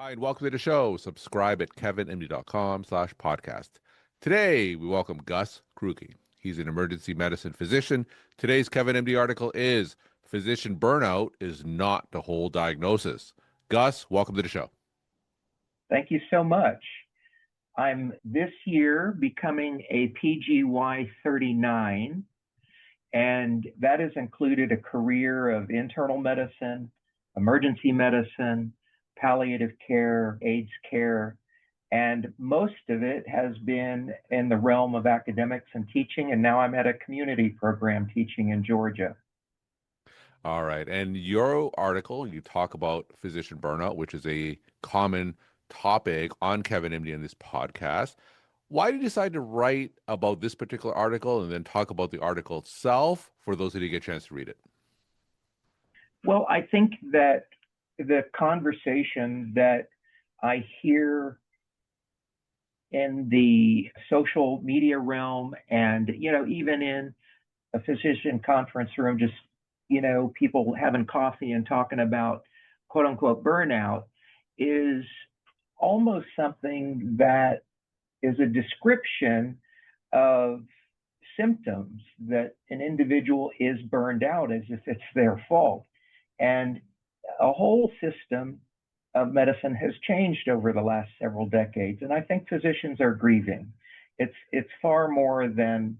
Hi, and welcome to the show. Subscribe at kevinmd.com/podcast. Today, we welcome Gus Krucke. He's an emergency medicine physician. Today's Kevin MD article is Physician Burnout is Not the Whole Diagnosis. Gus, welcome to the show. Thank you so much. I'm this year becoming a PGY 39, and that has included a career of internal medicine, emergency medicine, palliative care, AIDS care, and most of it has been in the realm of academics and teaching, and now I'm at a community program teaching in Georgia. All right. And your article, you talk about physician burnout, which is a common topic on Kevin MD in this podcast. Why did you decide to write about this particular article and then talk about the article itself for those who didn't get a chance to read it? Well, I think that the conversation that I hear in the social media realm and, even in a physician conference room, just, people having coffee and talking about quote unquote burnout is almost something that is a description of symptoms that an individual is burned out as if it's their fault. And a whole system of medicine has changed over the last several decades, and I think physicians are grieving. It's far more than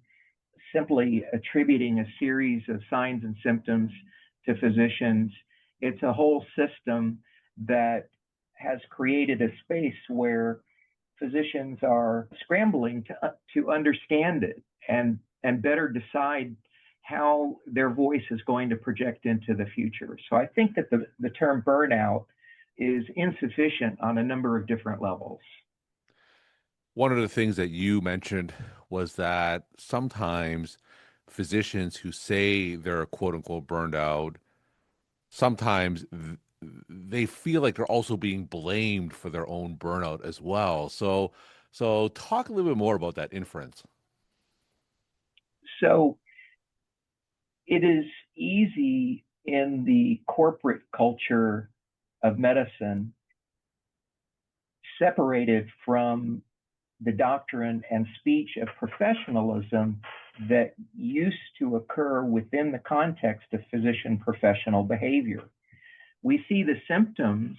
simply attributing a series of signs and symptoms to physicians. It's a whole system that has created a space where physicians are scrambling to understand it and better decide how their voice is going to project into the future. So I think that the term burnout is insufficient on a number of different levels. One of the things that you mentioned was that sometimes physicians who say they're quote unquote burned out, sometimes they feel like they're also being blamed for their own burnout as well. So talk a little bit more about that inference. So it is easy in the corporate culture of medicine, separated from the doctrine and speech of professionalism that used to occur within the context of physician professional behavior. We see the symptoms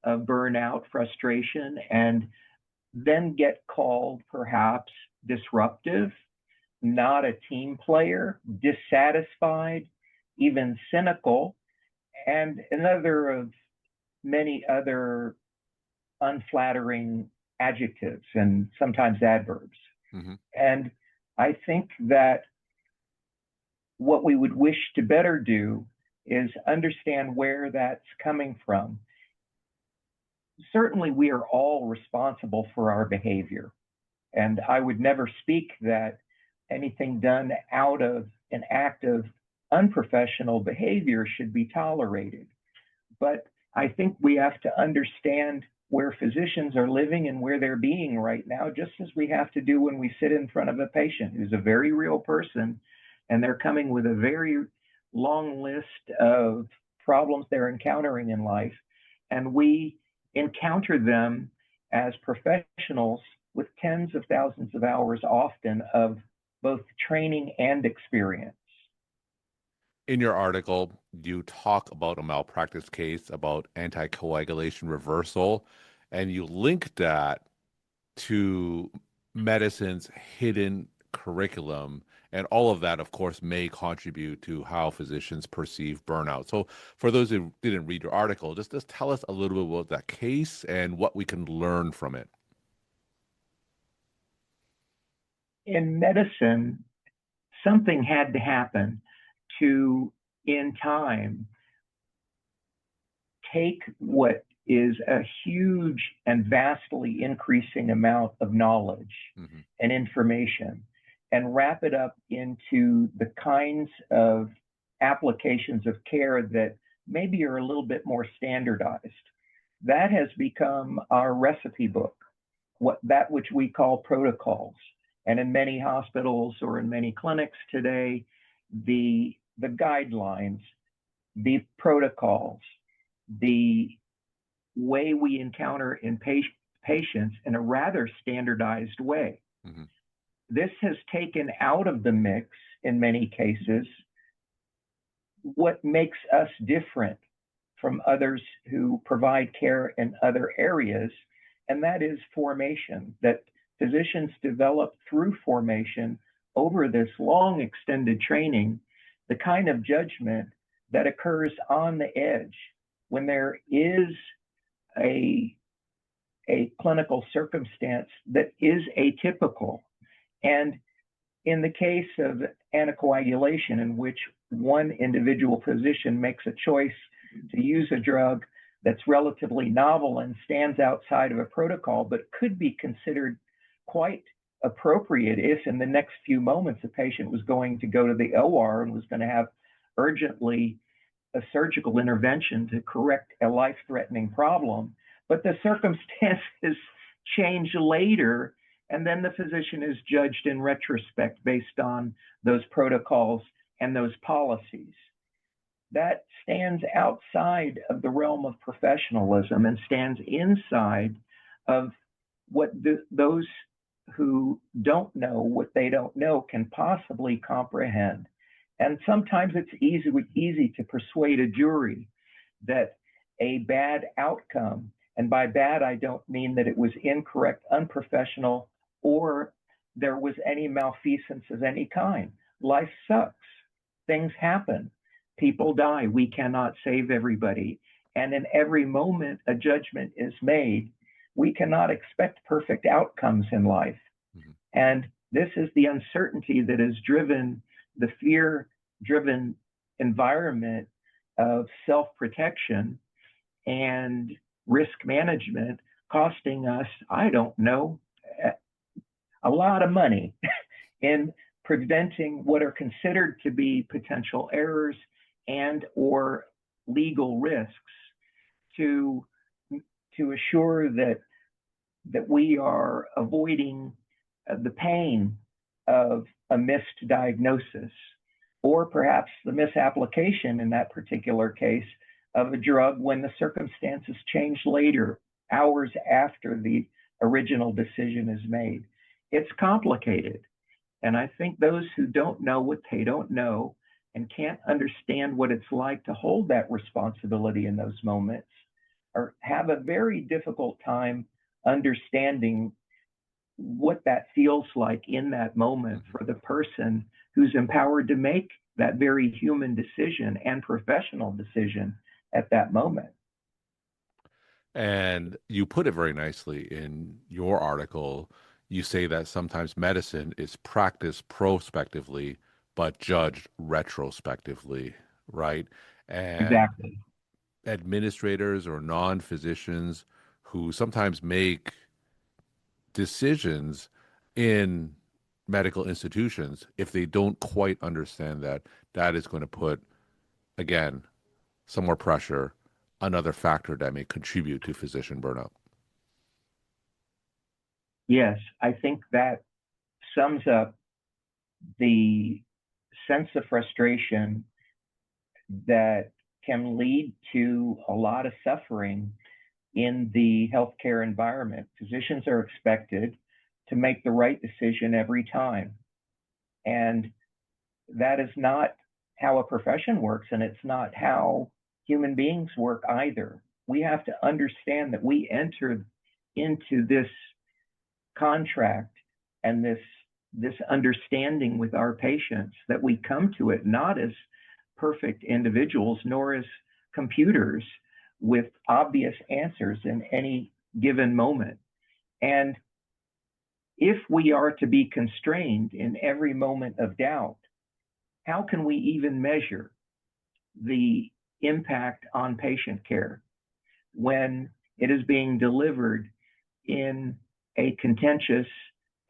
of burnout, frustration, and then get called perhaps disruptive, not a team player, dissatisfied, even cynical, and another of many other unflattering adjectives and sometimes adverbs. Mm-hmm. And I think that what we would wish to better do is understand where that's coming from. Certainly, we are all responsible for our behavior. And I would never speak that anything done out of an act of unprofessional behavior should be tolerated. But I think we have to understand where physicians are living and where they're being right now, just as we have to do when we sit in front of a patient who's a very real person, and they're coming with a very long list of problems they're encountering in life. And we encounter them as professionals with tens of thousands of hours often of both training and experience. In your article, you talk about a malpractice case about anticoagulation reversal, and you link that to medicine's hidden curriculum. And all of that, of course, may contribute to how physicians perceive burnout. So for those who didn't read your article, just tell us a little bit about that case and what we can learn from it. In medicine, something had to happen to, in time, take what is a huge and vastly increasing amount of knowledge and information and wrap it up into the kinds of applications of care that maybe are a little bit more standardized. That has become our recipe book, that which we call protocols. And in many hospitals or in many clinics today, the guidelines, the protocols, the way we encounter in patients in a rather standardized way. Hmm. This has taken out of the mix, in many cases, what makes us different from others who provide care in other areas, and that is formation, that physicians develop through formation over this long extended training, the kind of judgment that occurs on the edge when there is a, a clinical circumstance that is atypical. And in the case of anticoagulation, in which one individual physician makes a choice to use a drug that's relatively novel and stands outside of a protocol, but could be considered quite appropriate if in the next few moments a patient was going to go to the OR and was going to have urgently a surgical intervention to correct a life-threatening problem. But the circumstances change later, and then the physician is judged in retrospect based on those protocols and those policies. That stands outside of the realm of professionalism and stands inside of what those who don't know what they don't know can possibly comprehend. And sometimes it's easy to persuade a jury that a bad outcome, and by bad, I don't mean that it was incorrect, unprofessional, or there was any malfeasance of any kind. Life sucks. Things happen. People die. We cannot save everybody. And in every moment, a judgment is made. We cannot expect perfect outcomes in life. Hmm. And this is the uncertainty that has driven the fear driven environment of self protection and risk management, costing us, I don't know, a lot of money in preventing what are considered to be potential errors and or legal risks to assure that we are avoiding the pain of a missed diagnosis, or perhaps the misapplication in that particular case of a drug when the circumstances change later, hours after the original decision is made. It's complicated. And I think those who don't know what they don't know and can't understand what it's like to hold that responsibility in those moments or have a very difficult time understanding what that feels like in that moment for the person who's empowered to make that very human decision and professional decision at that moment. And you put it very nicely in your article. You say that sometimes medicine is practiced prospectively, but judged retrospectively, right? And Exactly. administrators or non-physicians who sometimes make decisions in medical institutions, if they don't quite understand that, that is going to put, again, some more pressure, another factor that may contribute to physician burnout. Yes, I think that sums up the sense of frustration that can lead to a lot of suffering in the healthcare environment. Physicians are expected to make the right decision every time. And that is not how a profession works, and it's not how human beings work either. We have to understand that we enter into this contract and this understanding with our patients, that we come to it not as perfect individuals nor as computers with obvious answers in any given moment. And if we are to be constrained in every moment of doubt, how can we even measure the impact on patient care when it is being delivered in a contentious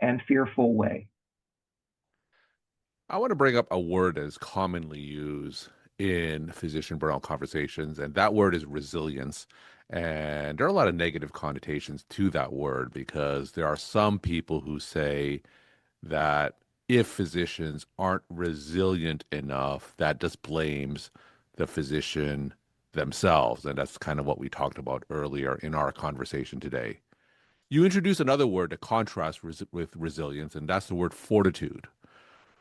and fearful way? I want to bring up a word that is commonly used in physician burnout conversations, and that word is resilience. And there are a lot of negative connotations to that word because there are some people who say that if physicians aren't resilient enough, that just blames the physician, themselves. And that's kind of what we talked about earlier in our conversation today. You introduce another word to contrast with resilience, and that's the word fortitude,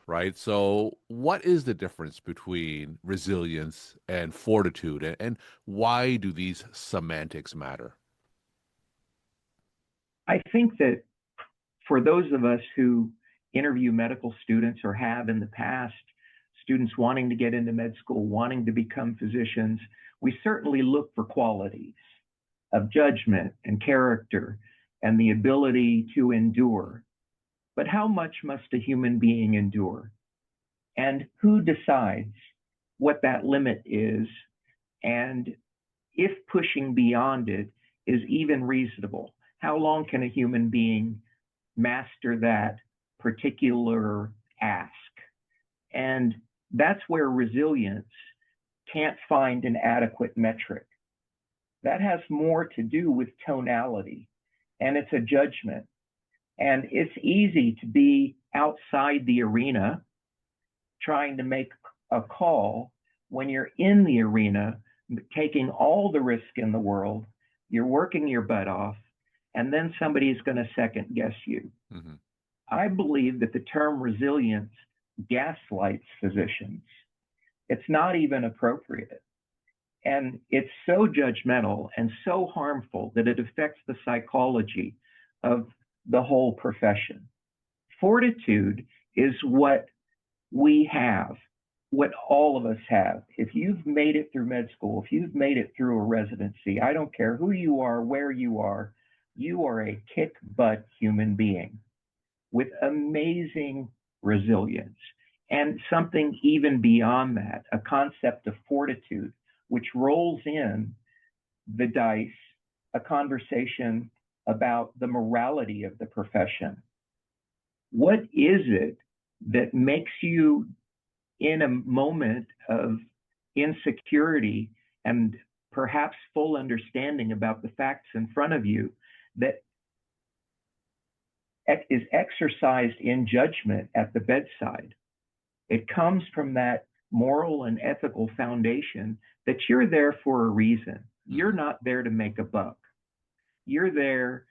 right? So, what is the difference between resilience and fortitude, and why do these semantics matter? I think that for those of us who interview medical students or have in the past, students wanting to get into med school, wanting to become physicians, we certainly look for qualities of judgment and character and the ability to endure. But how much must a human being endure? And who decides what that limit is? And if pushing beyond it is even reasonable, how long can a human being master that particular ask? And that's where resilience can't find an adequate metric. That has more to do with tonality, and it's a judgment. And it's easy to be outside the arena trying to make a call when you're in the arena, taking all the risk in the world, you're working your butt off, and then somebody's going to second guess you. Mm-hmm. I believe that the term resilience gaslights physicians. It's not even appropriate. And it's so judgmental and so harmful that it affects the psychology of the whole profession. Fortitude is what we have, what all of us have. If you've made it through med school, if you've made it through a residency, I don't care who you are, where you are a kick butt human being with amazing resilience. And something even beyond that, a concept of fortitude, which rolls in the dice, a conversation about the morality of the profession. What is it that makes you, in a moment of insecurity and perhaps full understanding about the facts in front of you, that is exercised in judgment at the bedside? It comes from that moral and ethical foundation that you're there for a reason. You're not there to make a buck. You're there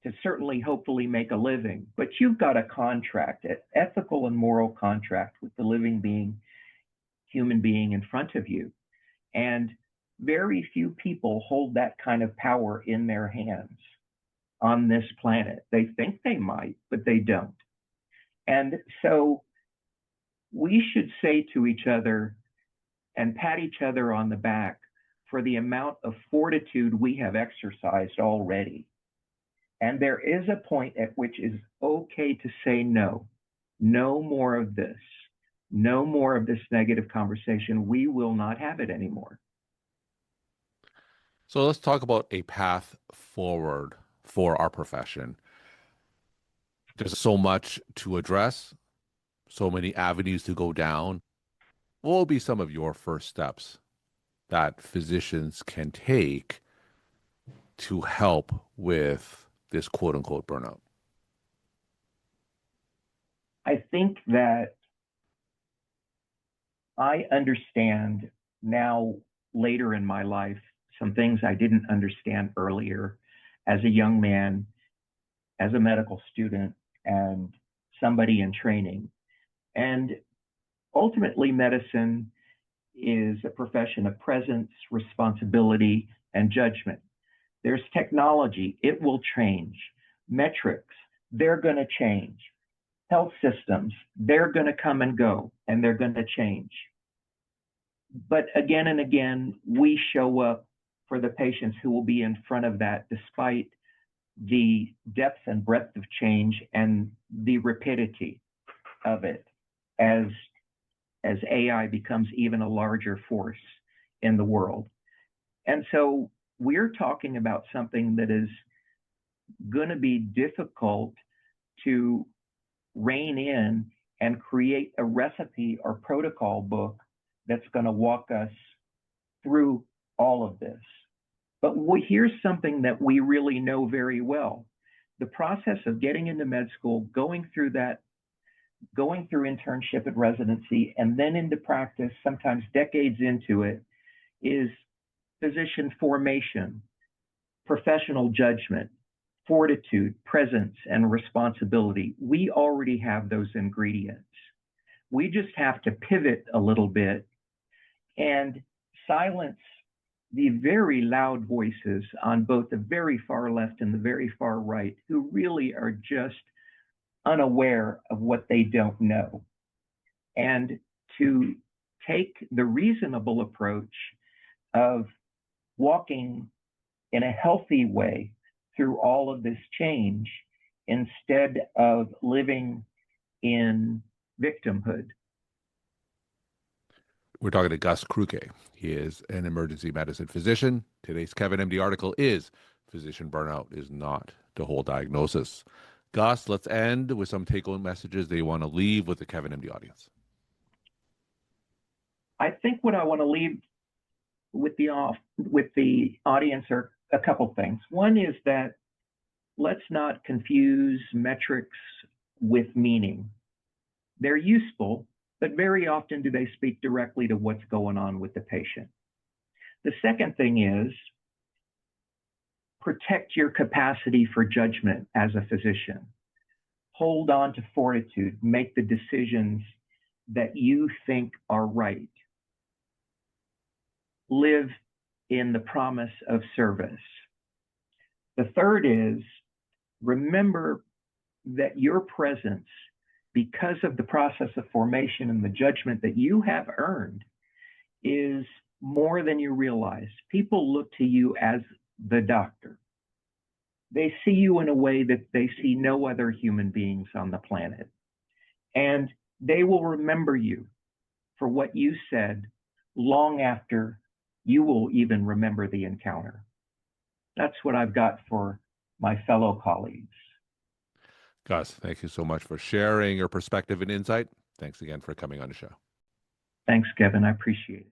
to certainly, hopefully, make a living, but you've got a contract, an ethical and moral contract with the living being, human being in front of you. And very few people hold that kind of power in their hands on this planet. They think they might, but they don't. And so we should say to each other and pat each other on the back for the amount of fortitude we have exercised already. And there is a point at which it's okay to say no. No more of this. No more of this negative conversation. We will not have it anymore. So let's talk about a path forward for our profession. There's so much to address, so many avenues to go down. What will be some of your first steps that physicians can take to help with this quote unquote burnout? I think that I understand now, later in my life, some things I didn't understand earlier as a young man, as a medical student, and somebody in training. And ultimately, medicine is a profession of presence, responsibility, and judgment. There's technology, it will change. Metrics, they're going to change. Health systems, they're going to come and go, and they're going to change. But again and again, we show up for the patients who will be in front of that, despite the depth and breadth of change and the rapidity of it as AI becomes even a larger force in the world. And so we're talking about something that is going to be difficult to rein in and create a recipe or protocol book that's going to walk us through all of this. But here's something that we really know very well. The process of getting into med school, going through internship and residency, and then into practice, sometimes decades into it, is physician formation, professional judgment, fortitude, presence, and responsibility. We already have those ingredients. We just have to pivot a little bit and silence the very loud voices on both the very far left and the very far right who really are just unaware of what they don't know. And to take the reasonable approach of walking in a healthy way through all of this change instead of living in victimhood. We're talking to Gus Krucke. He is an emergency medicine physician. Today's Kevin MD article is Physician Burnout is Not the Whole Diagnosis. Gus, let's end with some take-home messages that you want to leave with the Kevin MD audience. I think what I want to leave with the audience are a couple things. One is that let's not confuse metrics with meaning. They're useful, but very often do they speak directly to what's going on with the patient. The second thing is protect your capacity for judgment as a physician. Hold on to fortitude, make the decisions that you think are right. Live in the promise of service. The third is remember that your presence, because of the process of formation and the judgment that you have earned, is more than you realize. People look to you as the doctor. They see you in a way that they see no other human beings on the planet. And they will remember you for what you said long after you will even remember the encounter. That's what I've got for my fellow colleagues. Gus, thank you so much for sharing your perspective and insight. Thanks again for coming on the show. Thanks, Kevin. I appreciate it.